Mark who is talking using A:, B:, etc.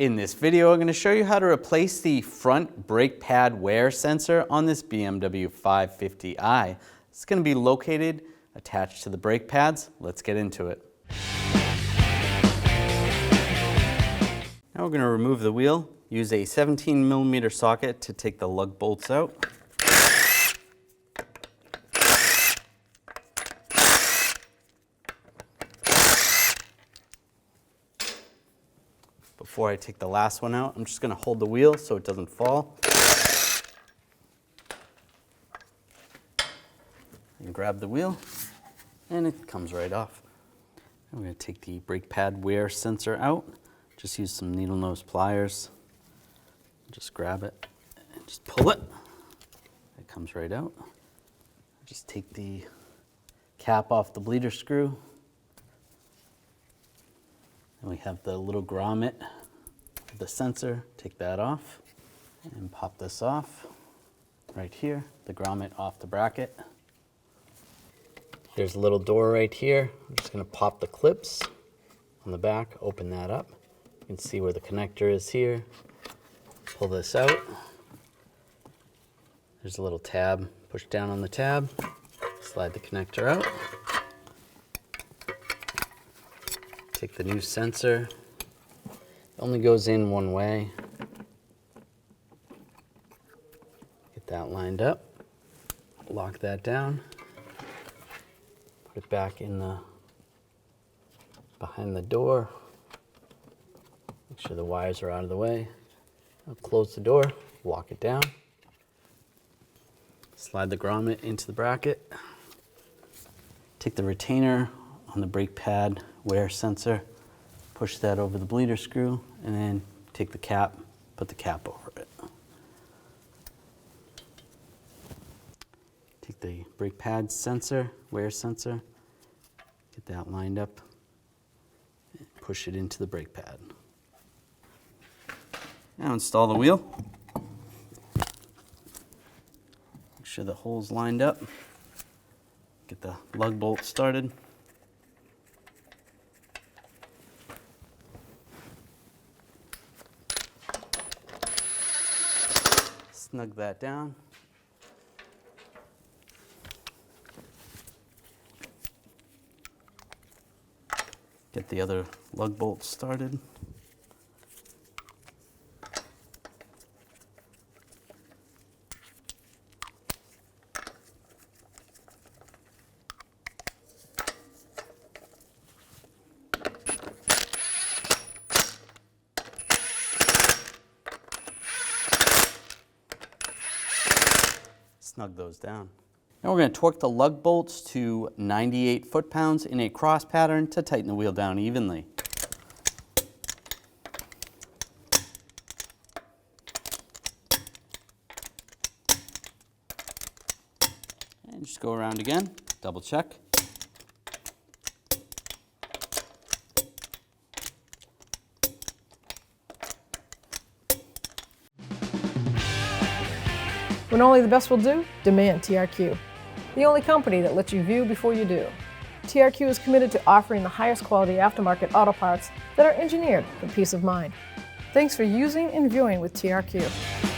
A: In this video, I'm going to show you how to replace the front brake pad wear sensor on this BMW 550i. It's going to be located attached to the brake pads. Let's get into it. Now we're going to remove the wheel. Use a 17mm socket to take the lug bolts out. Before I take the last one out, I'm just going to hold the wheel so it doesn't fall. And grab the wheel, and it comes right off. And we're going to take the brake pad wear sensor out. Just use some needle nose pliers. Just grab it and just pull it. It comes right out. Just take the cap off the bleeder screw. And we have the little grommet of the sensor. Take that off and pop this off right here, the grommet off the bracket. There's a little door right here. I'm just going to pop the clips on the back, open that up. You can see where the connector is here. Pull this out. There's a little tab. Push down on the tab, slide the connector out. Take the new sensor. It only goes in one way. Get that lined up. Lock that down. Put it back in the behind the door. Make sure the wires are out of the way. I'll close the door, lock it down. Slide the grommet into the bracket. Take the retainer on the brake pad wear sensor, push that over the bleeder screw, and then take the cap, put the cap over it. Take the brake pad sensor, wear sensor, get that lined up, and push it into the brake pad. Now install the wheel. Make sure the hole's lined up. Get the lug bolt started. Snug that down. Get the other lug bolts started. Snug those down. Now we're going to torque the lug bolts to 98 foot-pounds in a cross pattern to tighten the wheel down evenly. And just go around again, double check.
B: When only the best will do, demand TRQ. The only company that lets you view before you do. TRQ is committed to offering the highest quality aftermarket auto parts that are engineered for peace of mind. Thanks for using and viewing with TRQ.